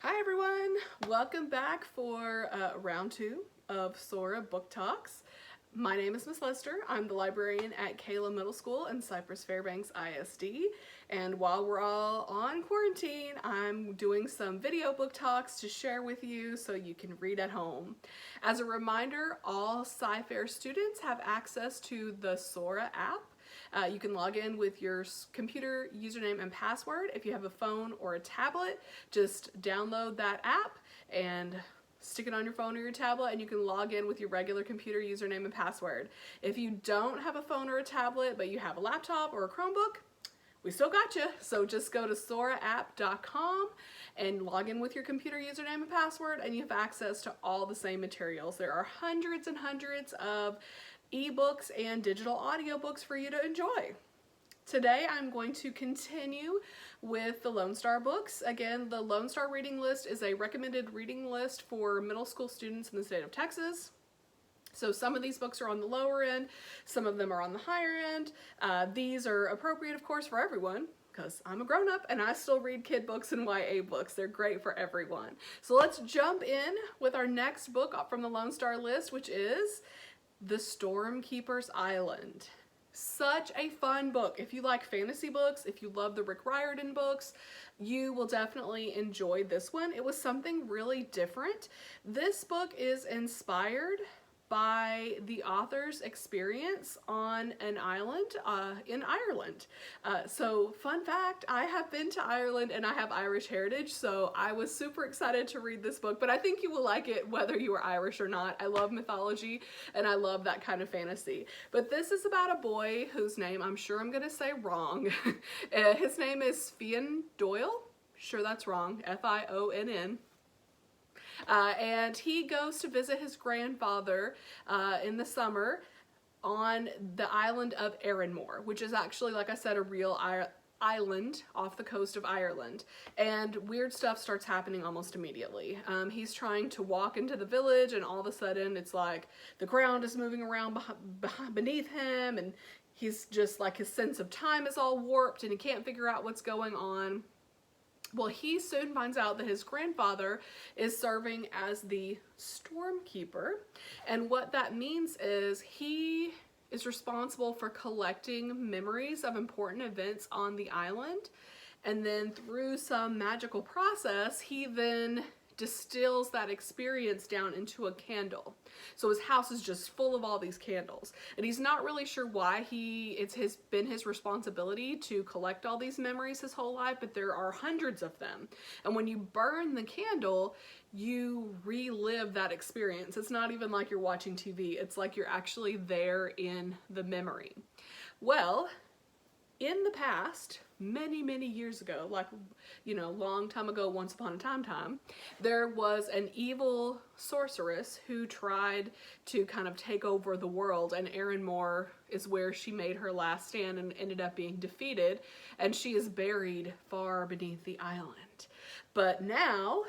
Hi everyone! Welcome back for round 2 of Sora Book Talks. My name is Miss Lester. I'm the librarian at Kayla Middle School in Cypress Fairbanks ISD. And while we're all on quarantine, I'm doing some video book talks to share with you so you can read at home. As a reminder, all Cyfair students have access to the Sora app. You can log in with your computer username and password. If you have a phone or a tablet, just download that app and stick it on your phone or your tablet, and you can log in with your regular computer username and password. If you don't have a phone or a tablet, but you have a laptop or a Chromebook, we still got you. So just go to soraapp.com and log in with your computer username and password, and you have access to all the same materials. There are hundreds and hundreds of ebooks and digital audiobooks for you to enjoy. Today I'm going to continue with the Lone Star books. Again, the Lone Star reading list is a recommended reading list for middle school students in the state of Texas. So some of these books are on the lower end, some of them are on the higher end. These are appropriate, of course, for everyone, because I'm a grown-up and I still read kid books and YA books. They're great for everyone. So let's jump in with our next book from the Lone Star list, which is The Stormkeeper's Island. Such a fun book. If you like fantasy books, if you love the Rick Riordan books, you will definitely enjoy this one. It was something really different. This book is inspired by the author's experience on an island in Ireland. So fun fact, I have been to Ireland and I have Irish heritage, so I was super excited to read this book, but I think you will like it whether you are Irish or not. I love mythology and I love that kind of fantasy. But this is about a boy whose name I'm sure I'm gonna say wrong. His name is Fionn Doyle. Sure that's wrong, F-I-O-N-N. And he goes to visit his grandfather in the summer on the island of Erinmore, which is actually, like I said, a real island off the coast of Ireland. And weird stuff starts happening almost immediately. He's trying to walk into the village and all of a sudden it's like the ground is moving around beneath him, and he's just like, his sense of time is all warped and he can't figure out what's going on. Well, he soon finds out that his grandfather is serving as the Stormkeeper, and what that means is he is responsible for collecting memories of important events on the island, and then through some magical process, he then distills that experience down into a candle. So his house is just full of all these candles, and he's not really sure why it's been his responsibility to collect all these memories his whole life, but there are hundreds of them. And when you burn the candle, you relive that experience. It's not even like you're watching TV. It's like you're actually there in the memory. Well, in the past, many years ago, like, you know, long time ago, once upon a time, there was an evil sorceress who tried to kind of take over the world, and Erinmore is where she made her last stand and ended up being defeated, and she is buried far beneath the island. But now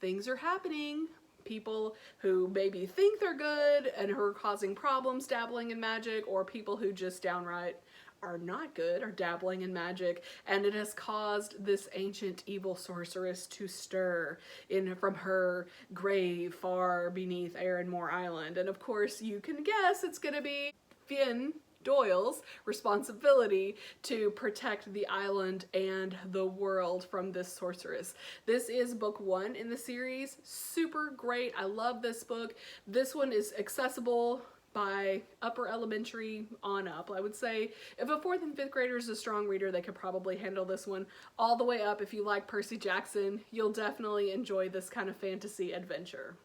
things are happening. People who maybe think they're good and who are causing problems dabbling in magic, or people who just downright are not good, are dabbling in magic, and it has caused this ancient evil sorceress to stir in from her grave far beneath Erinmore Island. And of course you can guess it's gonna be Fionn Doyle's responsibility to protect the island and the world from this sorceress. This is book 1 in the series. Super great. I love this book. This one is accessible by upper elementary on up. I would say if a 4th and 5th grader is a strong reader, they could probably handle this one. All the way up, if you like Percy Jackson, you'll definitely enjoy this kind of fantasy adventure.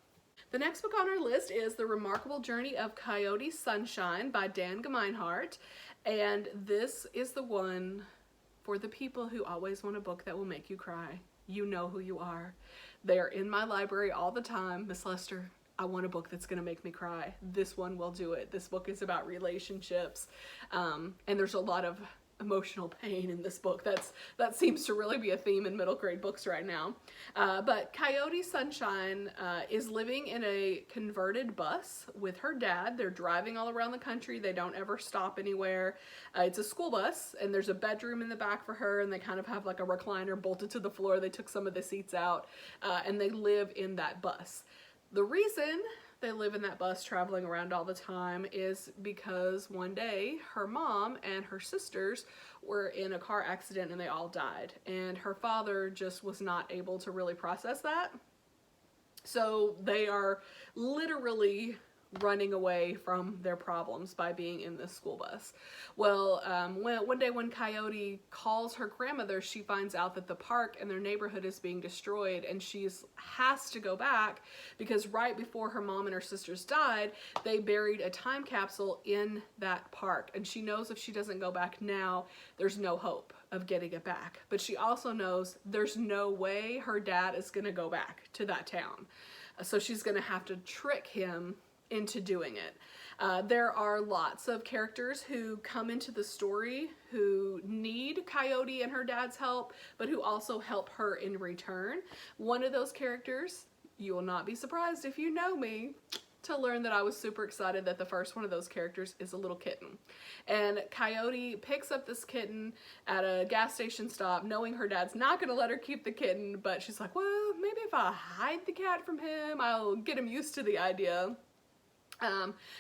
The next book on our list is The Remarkable Journey of Coyote Sunshine by Dan Gemeinhart, and this is the one for the people who always want a book that will make you cry. You know who you are. They are in my library all the time. Miss Lester, I want a book that's gonna make me cry. This one will do it. This book is about relationships, and there's a lot of emotional pain in this book. That seems to really be a theme in middle grade books right now. But Coyote Sunshine is living in a converted bus with her dad. They're driving all around the country. They don't ever stop anywhere. It's a school bus, and there's a bedroom in the back for her, and they kind of have like a recliner bolted to the floor. They took some of the seats out, and they live in that bus. The reason they live in that bus traveling around all the time is because one day her mom and her sisters were in a car accident and they all died, and her father just was not able to really process that. So they are literally running away from their problems by being in this school bus. Well, one day when Coyote calls her grandmother, she finds out that the park in their neighborhood is being destroyed, and she has to go back because right before her mom and her sisters died, they buried a time capsule in that park, and she knows if she doesn't go back now, there's no hope of getting it back. But she also knows there's no way her dad is going to go back to that town. So she's going to have to trick him into doing it. There are lots of characters who come into the story who need Coyote and her dad's help, but who also help her in return. One of those characters, you will not be surprised if you know me to learn that I was super excited that the first one of those characters is a little kitten. And Coyote picks up this kitten at a gas station stop, knowing her dad's not going to let her keep the kitten, but she's like, well, maybe if I hide the cat from him, I'll get him used to the idea.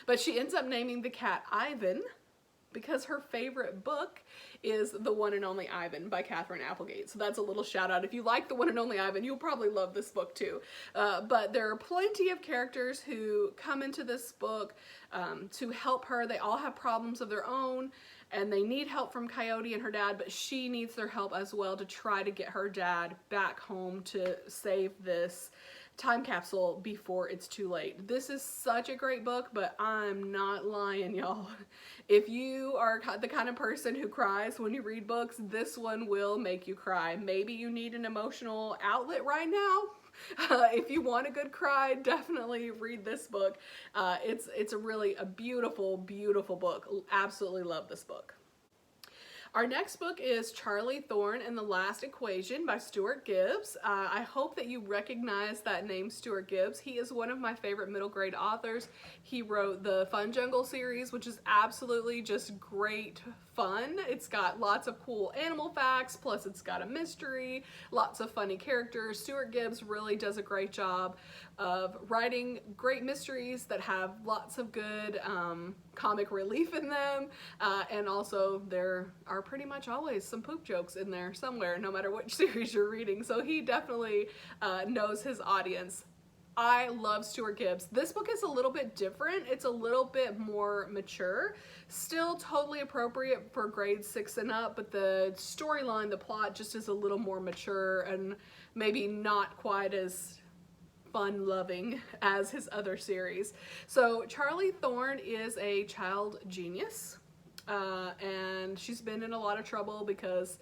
But she ends up naming the cat Ivan because her favorite book is The One and Only Ivan by Katherine Applegate. So that's a little shout out. If you like The One and Only Ivan, you'll probably love this book too. But there are plenty of characters who come into this book to help her. They all have problems of their own, and they need help from Coyote and her dad, but she needs their help as well to try to get her dad back home to save this time capsule before it's too late. This is such a great book, but I'm not lying, y'all. If you are the kind of person who cries when you read books, this one will make you cry. Maybe you need an emotional outlet right now. If you want a good cry, definitely read this book. It's a beautiful, beautiful book. Absolutely love this book. Our next book is Charlie, Thorn, and the Last Equation by Stuart Gibbs. I hope that you recognize that name, Stuart Gibbs. He is one of my favorite middle grade authors. He wrote the Fun Jungle series, which is absolutely just great fun. It's got lots of cool animal facts, plus it's got a mystery, lots of funny characters. Stuart Gibbs really does a great job of writing great mysteries that have lots of good comic relief in them, and also there are pretty much always some poop jokes in there somewhere, no matter which series you're reading. So he definitely knows his audience. I love Stuart Gibbs. This book is a little bit different. It's a little bit more mature, still totally appropriate for grades 6 and up, but the storyline, the plot just is a little more mature and maybe not quite as fun-loving as his other series. So Charlie Thorn is a child genius, and she's been in a lot of trouble because,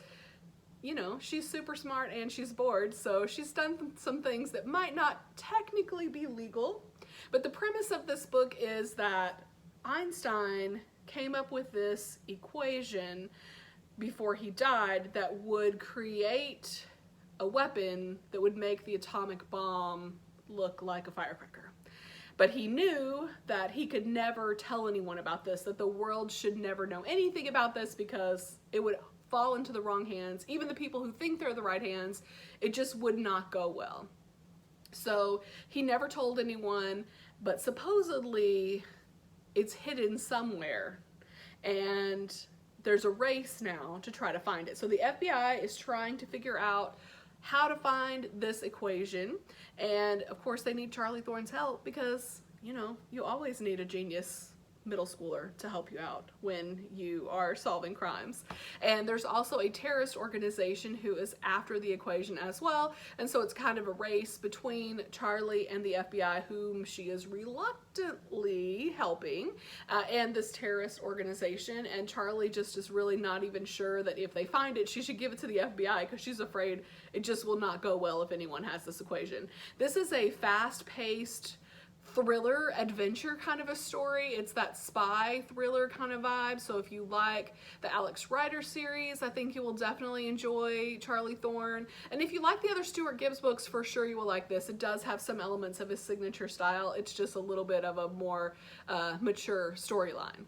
you know, she's super smart and she's bored, so she's done some things that might not technically be legal. But the premise of this book is that Einstein came up with this equation before he died that would create a weapon that would make the atomic bomb look like a firecracker. But he knew that he could never tell anyone about this, that the world should never know anything about this because it would fall into the wrong hands. Even the people who think they're the right hands, it just would not go well. So he never told anyone, but supposedly it's hidden somewhere, and there's a race now to try to find it. So the FBI is trying to figure out how to find this equation, and of course they need Charlie Thorn's help because, you know, you always need a genius middle schooler to help you out when you are solving crimes. And there's also a terrorist organization who is after the equation as well, and so it's kind of a race between Charlie and the FBI, whom she is reluctantly helping, and this terrorist organization. And Charlie just is really not even sure that if they find it, she should give it to the FBI because she's afraid it just will not go well if anyone has this equation. This is a fast-paced thriller adventure kind of a story. It's that spy thriller kind of vibe. So if you like the Alex Rider series, I think you will definitely enjoy Charlie Thorn. And if you like the other Stuart Gibbs books, for sure you will like this. It does have some elements of his signature style. It's just a little bit of a more mature storyline.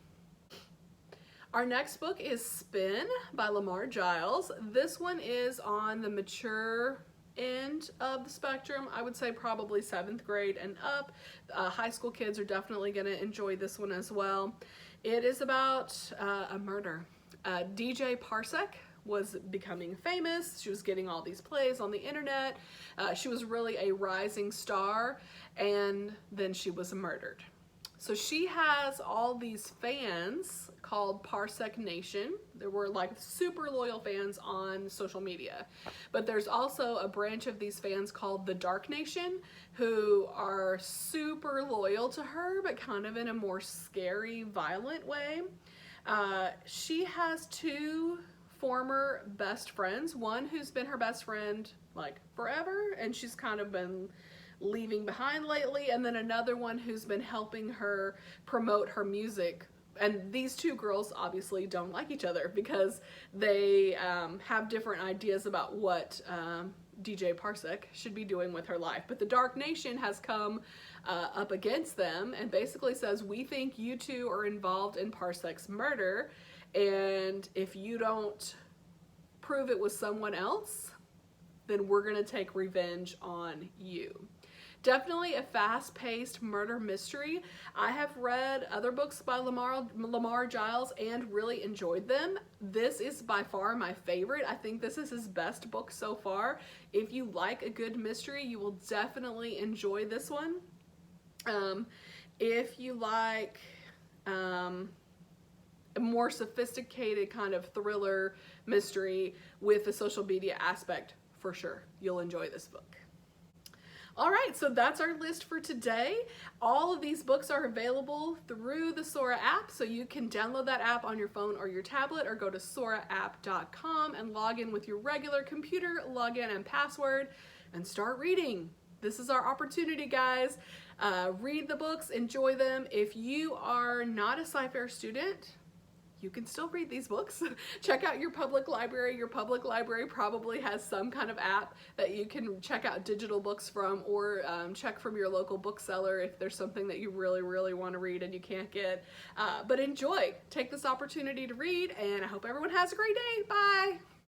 Our next book is Spin by Lamar Giles. This one is on the mature end of the spectrum. I would say probably 7th grade and up. High school kids are definitely going to enjoy this one as well. It is about a murder. DJ Parsec was becoming famous. She was getting all these plays on the internet. She was really a rising star, and then she was murdered. So she has all these fans called Parsec Nation. There were like super loyal fans on social media. But there's also a branch of these fans called the Dark Nation who are super loyal to her, but kind of in a more scary, violent way. She has 2 former best friends. One who's been her best friend like forever, and she's kind of been leaving behind lately, and then another one who's been helping her promote her music. And these 2 girls obviously don't like each other because they have different ideas about what DJ Parsec should be doing with her life. But the Dark Nation has come up against them and basically says, we think you 2 are involved in Parsec's murder, and if you don't prove it was someone else, then we're gonna take revenge on you. Definitely a fast-paced murder mystery. I have read other books by Lamar Giles and really enjoyed them. This is by far my favorite. I think this is his best book so far. If you like a good mystery, you will definitely enjoy this one. If you like a more sophisticated kind of thriller mystery with a social media aspect, for sure, you'll enjoy this book. All right, so that's our list for today. All of these books are available through the Sora app, so you can download that app on your phone or your tablet, or go to soraapp.com and log in with your regular computer login and password and start reading. This is our opportunity, guys. Read the books, enjoy them. If you are not a Cypher student, you can still read these books. Check out your public library. Your public library probably has some kind of app that you can check out digital books from, or check from your local bookseller if there's something that you really, really want to read and you can't get. But enjoy. Take this opportunity to read, and I hope everyone has a great day. Bye!